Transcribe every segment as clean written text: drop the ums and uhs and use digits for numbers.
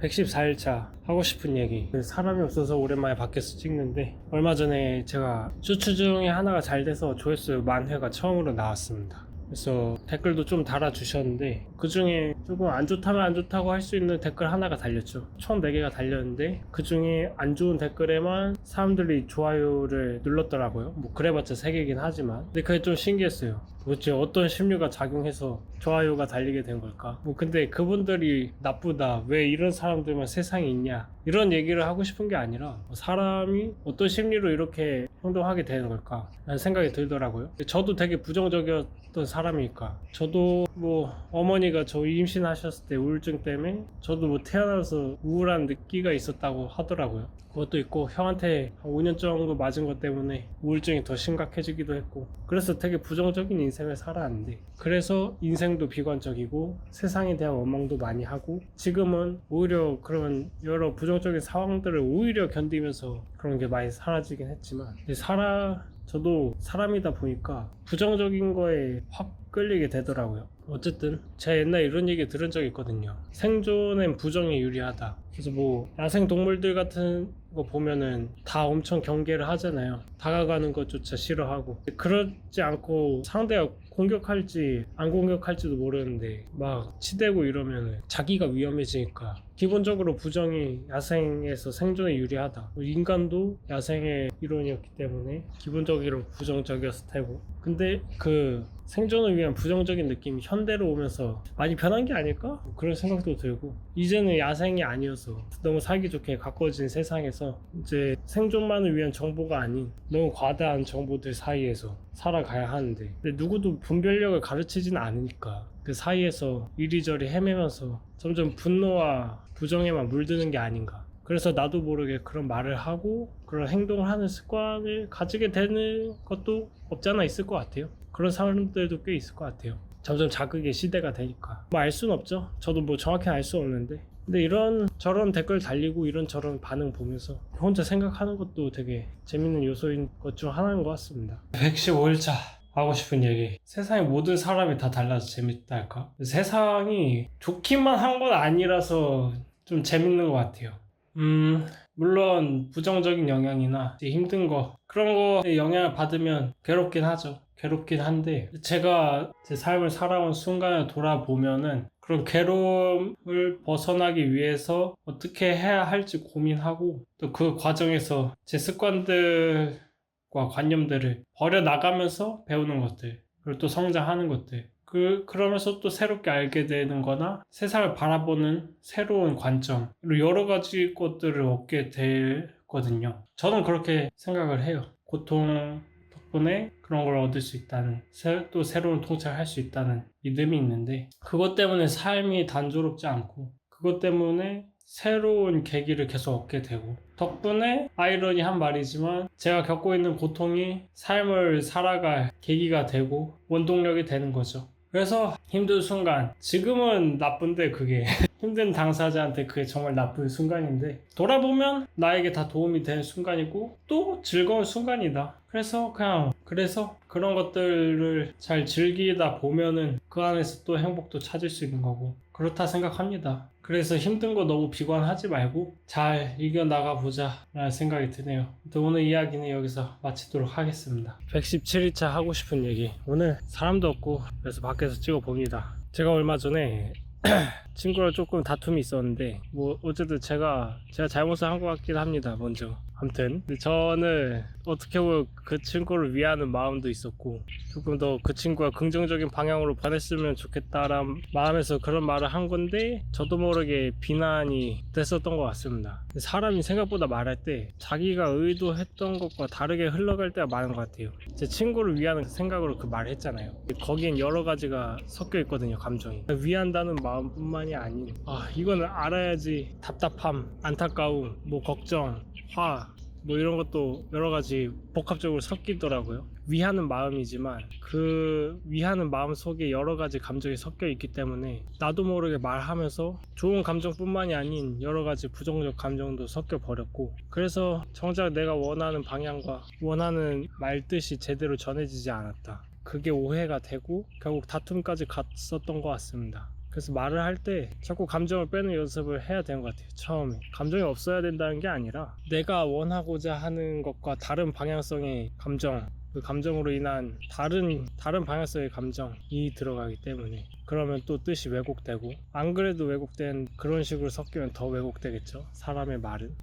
114일차 하고 싶은 얘기. 사람이 없어서 오랜만에 밖에서 찍는데, 얼마 전에 제가 쇼츠 중에 하나가 잘 돼서 조회수 만 회가 처음으로 나왔습니다. 그래서 댓글도 좀 달아주셨는데, 그 중에 조금 안 좋다면 안 좋다고 할 수 있는 댓글 하나가 달렸죠. 총 4개가 달렸는데 그 중에 안 좋은 댓글에만 사람들이 좋아요를 눌렀더라고요. 뭐 그래봤자 3개긴 하지만, 근데 그게 좀 신기했어요. 도대체 어떤 심리가 작용해서 좋아요가 달리게 된 걸까? 뭐 근데 그분들이 나쁘다, 왜 이런 사람들만 세상에 있냐, 이런 얘기를 하고 싶은 게 아니라, 사람이 어떤 심리로 이렇게 행동하게 되는 걸까 라는 생각이 들더라고요. 저도 되게 부정적이었던 사람이니까, 저도 뭐 어머니가 저 임신하셨을 때 우울증 때문에 저도 뭐 태어나서 우울한 느끼가 있었다고 하더라고요. 그것도 있고, 형한테 한 5년 정도 맞은 것 때문에 우울증이 더 심각해지기도 했고, 그래서 되게 부정적인 인생을 살아왔는데, 그래서 인생도 비관적이고 세상에 대한 원망도 많이 하고, 지금은 오히려 그런 여러 부정적인 상황들을 오히려 견디면서 그런 게 많이 사라지긴 했지만, 저도 사람이다 보니까 부정적인 거에 확 끌리게 되더라고요. 어쨌든 제가 옛날에 이런 얘기 들은 적이 있거든요. 생존엔 부정이 유리하다. 그래서 뭐 야생 동물들 같은 거 보면은 다 엄청 경계를 하잖아요. 다가가는 것조차 싫어하고. 그러지 않고 상대가 공격할지 안 공격할지도 모르는데 막 치대고 이러면은 자기가 위험해지니까, 기본적으로 부정이 야생에서 생존에 유리하다. 인간도 야생의 일원이었기 때문에 기본적으로 부정적이었을 테고, 근데 그 생존을 위한 부정적인 느낌이 현대로 오면서 많이 변한 게 아닐까? 그런 생각도 들고, 이제는 야생이 아니어서 너무 살기 좋게 가꿔진 세상에서 이제 생존만을 위한 정보가 아닌 너무 과다한 정보들 사이에서 살아가야 하는데, 근데 누구도 분별력을 가르치지는 않으니까 그 사이에서 이리저리 헤매면서 점점 분노와 부정에만 물드는 게 아닌가. 그래서 나도 모르게 그런 말을 하고 그런 행동을 하는 습관을 가지게 되는 것도 없지 않아 있을 것 같아요. 그런 사람들도 꽤 있을 것 같아요. 점점 자극의 시대가 되니까. 뭐 알 수는 없죠. 저도 뭐 정확히 알 수 없는데, 근데 이런 저런 댓글 달리고 이런저런 반응 보면서 혼자 생각하는 것도 되게 재밌는 요소인 것 중 하나인 것 같습니다. 115일차 하고 싶은 얘기. 세상의 모든 사람이 다 달라서 재밌다 할까? 세상이 좋기만 한 건 아니라서 좀 재밌는 것 같아요. 물론 부정적인 영향이나 힘든 거, 그런 거에 영향을 받으면 괴롭긴 하죠. 괴롭긴 한데, 제가 제 삶을 살아온 순간을 돌아보면은 그런 괴로움을 벗어나기 위해서 어떻게 해야 할지 고민하고, 또 그 과정에서 제 습관들과 관념들을 버려나가면서 배우는 것들, 그리고 또 성장하는 것들, 그러면서 또 새롭게 알게 되는 거나 세상을 바라보는 새로운 관점, 그리고 여러 가지 것들을 얻게 되거든요. 저는 그렇게 생각을 해요. 고통 덕분에 그런 걸 얻을 수 있다는, 또 새로운 통찰을 할 수 있다는 믿음이 있는데, 그것 때문에 삶이 단조롭지 않고, 그것 때문에 새로운 계기를 계속 얻게 되고, 덕분에 아이러니한 말이지만 제가 겪고 있는 고통이 삶을 살아갈 계기가 되고 원동력이 되는 거죠. 그래서 힘든 순간, 지금은 나쁜데 그게 힘든 당사자한테 그게 정말 나쁜 순간인데, 돌아보면 나에게 다 도움이 되는 순간이고 또 즐거운 순간이다. 그래서 그런 것들을 잘 즐기다 보면은 그 안에서 또 행복도 찾을 수 있는 거고, 그렇다 생각합니다. 그래서 힘든 거 너무 비관하지 말고 잘 이겨나가 보자 라는 생각이 드네요. 오늘 이야기는 여기서 마치도록 하겠습니다. 117일차 하고 싶은 얘기. 오늘 사람도 없고 그래서 밖에서 찍어봅니다. 제가 얼마 전에 친구랑 조금 다툼이 있었는데, 뭐 어쨌든 제가 잘못을 한 것 같긴 합니다. 먼저 아무튼 저는 어떻게 보면 그 친구를 위하는 마음도 있었고, 조금 더 그 친구가 긍정적인 방향으로 변했으면 좋겠다라는 마음에서 그런 말을 한 건데, 저도 모르게 비난이 됐었던 것 같습니다. 사람이 생각보다 말할 때 자기가 의도했던 것과 다르게 흘러갈 때가 많은 것 같아요. 제 친구를 위하는 생각으로 그 말을 했잖아요. 거기엔 여러 가지가 섞여 있거든요, 감정이. 위한다는 마음뿐만이 아닌, 이거는 알아야지 답답함, 안타까움, 뭐 걱정, 화, 뭐 이런 것도 여러 가지 복합적으로 섞이더라고요. 위하는 마음이지만 그 위하는 마음 속에 여러 가지 감정이 섞여 있기 때문에 나도 모르게 말하면서 좋은 감정뿐만이 아닌 여러 가지 부정적 감정도 섞여 버렸고, 그래서 정작 내가 원하는 방향과 원하는 말뜻이 제대로 전해지지 않았다. 그게 오해가 되고 결국 다툼까지 갔었던 것 같습니다. 그래서 말을 할 때 자꾸 감정을 빼는 연습을 해야 되는 것 같아요. 처음에 감정이 없어야 된다는 게 아니라 내가 원하고자 하는 것과 다른 방향성의 감정, 그 감정으로 인한 다른 방향성의 감정이 들어가기 때문에 그러면 또 뜻이 왜곡되고, 안 그래도 왜곡된 그런 식으로 섞이면 더 왜곡되겠죠, 사람의 말은.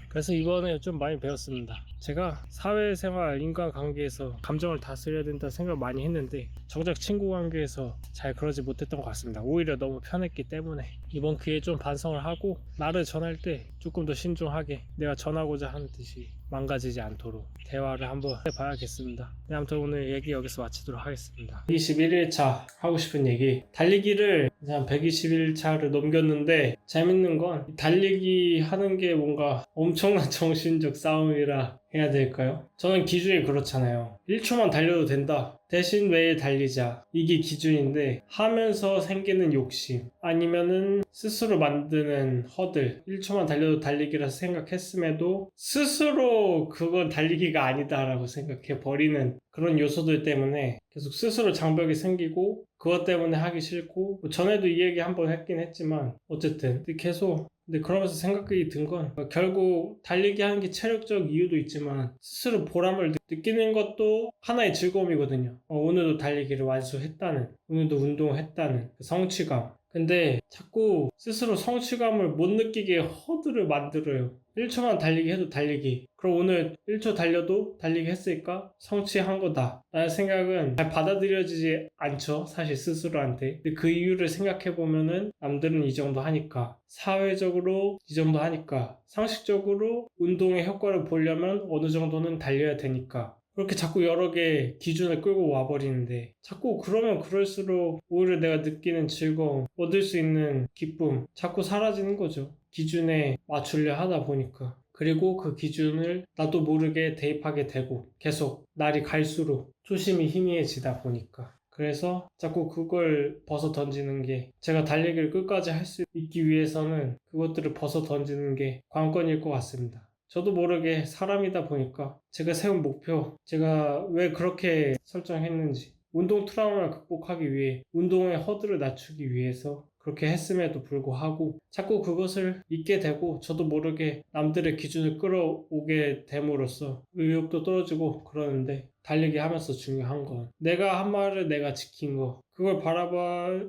그래서 이번에 좀 많이 배웠습니다. 제가 사회생활 인간관계에서 감정을 다스려야 된다 생각 많이 했는데 정작 친구관계에서 잘 그러지 못했던 것 같습니다. 오히려 너무 편했기 때문에 이번 기회에 좀 반성을 하고 말을 전할 때 조금 더 신중하게 내가 전하고자 하는 뜻이 망가지지 않도록 대화를 한번 해봐야겠습니다. 네, 아무튼 오늘 얘기 여기서 마치도록 하겠습니다. 21일차 하고 싶은 얘기, 달리기를 한 121차를 넘겼는데 재밌는 건 달리기 하는 게 뭔가 엄청난 정신적 싸움이라 해야 될까요? 저는 기준이 그렇잖아요. 1초만 달려도 된다, 대신 매일 달리자, 이게 기준인데 하면서 생기는 욕심 아니면은 스스로 만드는 허들, 1초만 달려도 달리기라서 생각했음에도 스스로 그건 달리기가 아니다라고 생각해 버리는 그런 요소들 때문에 계속 스스로 장벽이 생기고 그것 때문에 하기 싫고, 뭐 전에도 이 얘기 한번 했긴 했지만 어쨌든 계속, 근데 그러면서 생각이 든 건 결국 달리기 하는 게 체력적 이유도 있지만 스스로 보람을 느끼는 것도 하나의 즐거움이거든요. 오늘도 달리기를 완수했다는, 오늘도 운동을 했다는 그 성취감. 근데 자꾸 스스로 성취감을 못 느끼게 허들을 만들어요. 1초만 달리기 해도 달리기, 그럼 오늘 1초 달려도 달리기 했으니까 성취한 거다 라는 생각은 잘 받아들여지지 않죠, 사실 스스로한테. 근데 그 이유를 생각해보면은 남들은 이 정도 하니까, 사회적으로 이 정도 하니까, 상식적으로 운동의 효과를 보려면 어느 정도는 달려야 되니까, 그렇게 자꾸 여러 개 기준을 끌고 와버리는데, 자꾸 그러면 그럴수록 오히려 내가 느끼는 즐거움, 얻을 수 있는 기쁨 자꾸 사라지는 거죠. 기준에 맞추려 하다 보니까. 그리고 그 기준을 나도 모르게 대입하게 되고 계속 날이 갈수록 초심이 희미해지다 보니까, 그래서 자꾸 그걸 벗어 던지는 게, 제가 달리기를 끝까지 할 수 있기 위해서는 그것들을 벗어 던지는 게 관건일 것 같습니다. 저도 모르게 사람이다 보니까 제가 세운 목표, 제가 왜 그렇게 설정했는지, 운동 트라우마를 극복하기 위해, 운동의 허들을 낮추기 위해서 그렇게 했음에도 불구하고 자꾸 그것을 잊게 되고, 저도 모르게 남들의 기준을 끌어오게 됨으로써 의욕도 떨어지고 그러는데, 달리기 하면서 중요한 건 내가 한 말을 내가 지킨 거, 그걸 바라봐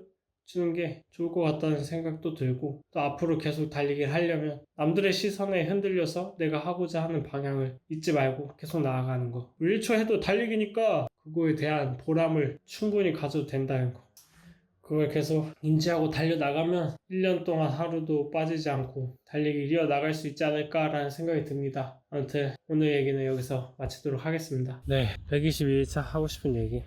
주는 게 좋을 것 같다는 생각도 들고, 또 앞으로 계속 달리기를 하려면 남들의 시선에 흔들려서 내가 하고자 하는 방향을 잊지 말고 계속 나아가는 거. 1초 해도 달리기니까 그거에 대한 보람을 충분히 가져도 된다는 거, 그걸 계속 인지하고 달려나가면 1년 동안 하루도 빠지지 않고 달리기 이어나갈 수 있지 않을까라는 생각이 듭니다. 아무튼 오늘 얘기는 여기서 마치도록 하겠습니다. 네, 122일차 하고 싶은 얘기,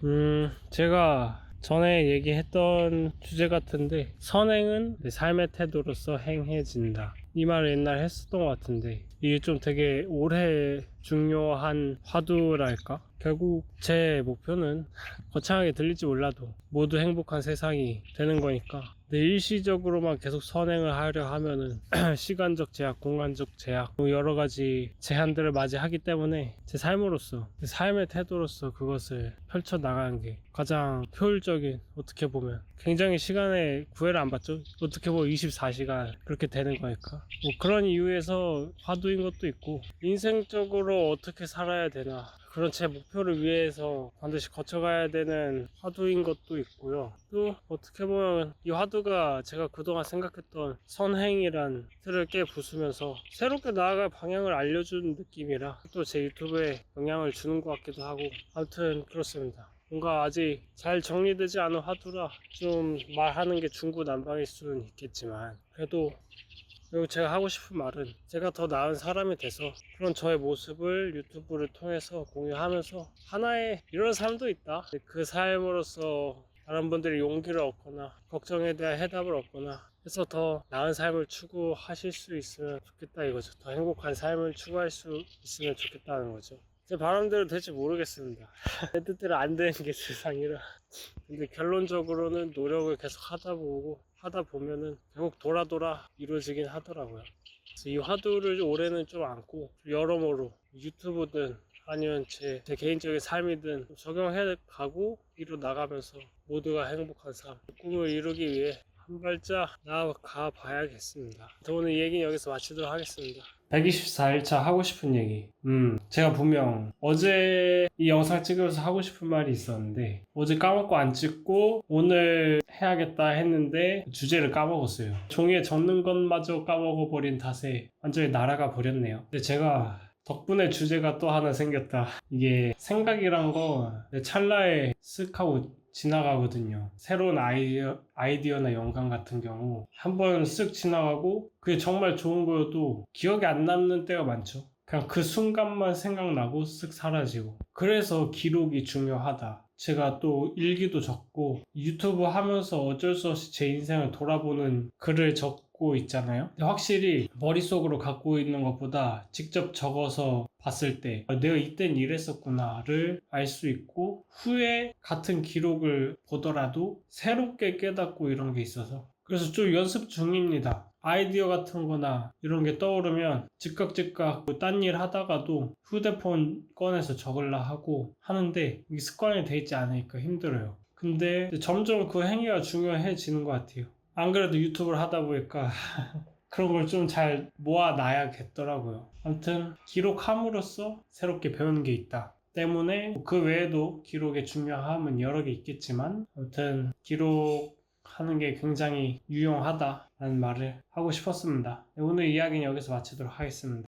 제가 전에 얘기했던 주제 같은데, 선행은 내 삶의 태도로서 행해진다, 이 말을 옛날에 했었던 것 같은데, 이게 좀 되게 오래 중요한 화두랄까? 결국 제 목표는 거창하게 들릴지 몰라도 모두 행복한 세상이 되는 거니까, 근데 일시적으로만 계속 선행을 하려 하면은 시간적 제약, 공간적 제약, 여러 가지 제한들을 맞이하기 때문에 제 삶으로서, 제 삶의 태도로서 그것을 펼쳐나가는 게 가장 효율적인, 어떻게 보면 굉장히 시간에 구애를 안 받죠. 어떻게 보면 24시간 그렇게 되는 거니까. 뭐 그런 이유에서 화두인 것도 있고, 인생적으로 어떻게 살아야 되나, 그런 제 목표를 위해서 반드시 거쳐가야 되는 화두인 것도 있고요. 또 어떻게 보면 이 화두가 제가 그동안 생각했던 선행이란 틀을 깨 부수면서 새롭게 나아갈 방향을 알려주는 느낌이라 또 제 유튜브에 영향을 주는 것 같기도 하고, 아무튼 그렇습니다. 뭔가 아직 잘 정리되지 않은 화두라 좀 말하는 게 중구난방일 수는 있겠지만, 그리고 제가 하고 싶은 말은, 제가 더 나은 사람이 돼서 그런 저의 모습을 유튜브를 통해서 공유하면서 하나의 이런 삶도 있다, 그 삶으로서 다른 분들이 용기를 얻거나 걱정에 대한 해답을 얻거나 해서 더 나은 삶을 추구하실 수 있으면 좋겠다 이거죠. 더 행복한 삶을 추구할 수 있으면 좋겠다는 거죠. 제 바람대로 될지 모르겠습니다. 내 뜻대로 안 되는 게 세상이라. 근데 결론적으로는 노력을 계속 하다 보면은 결국 돌아 이루어지긴 하더라고요. 그래서 이 화두를 올해는 좀 안고 여러모로 유튜브든 아니면 제 개인적인 삶이든 적용해 가고 이루 나가면서 모두가 행복한 삶, 꿈을 이루기 위해 한 발짝 나아가 봐야겠습니다. 오늘 얘기는 여기서 마치도록 하겠습니다. 124일차 하고 싶은 얘기. 제가 분명 어제 이 영상 찍으면서 하고 싶은 말이 있었는데 어제 까먹고 안 찍고 오늘 해야겠다 했는데 주제를 까먹었어요. 종이에 적는 것마저 까먹어버린 탓에 완전히 날아가 버렸네요. 근데 제가 덕분에 주제가 또 하나 생겼다. 이게 생각이란 거 찰나에 쓱 하고 지나가거든요. 새로운 아이디어나 영감 같은 경우 한번 쓱 지나가고 그게 정말 좋은 거여도 기억에 안 남는 때가 많죠. 그냥 그 순간만 생각나고 쓱 사라지고. 그래서 기록이 중요하다. 제가 또 일기도 적고 유튜브 하면서 어쩔 수 없이 제 인생을 돌아보는 글을 적고 있잖아요. 근데 확실히 머릿속으로 갖고 있는 것보다 직접 적어서 봤을 때 내가 이땐 이랬었구나를 알 수 있고 후에 같은 기록을 보더라도 새롭게 깨닫고 이런 게 있어서 그래서 좀 연습 중입니다. 아이디어 같은 거나 이런 게 떠오르면 즉각 딴 일 하다가도 휴대폰 꺼내서 적으려 하고 하는데 이게 습관이 돼 있지 않으니까 힘들어요. 근데 점점 그 행위가 중요해지는 것 같아요. 안 그래도 유튜브를 하다 보니까 그런 걸 좀 잘 모아놔야겠더라고요. 아무튼 기록함으로써 새롭게 배우는 게 있다. 때문에 그 외에도 기록의 중요함은 여러 개 있겠지만 아무튼 기록하는 게 굉장히 유용하다라는 말을 하고 싶었습니다. 오늘 이야기는 여기서 마치도록 하겠습니다.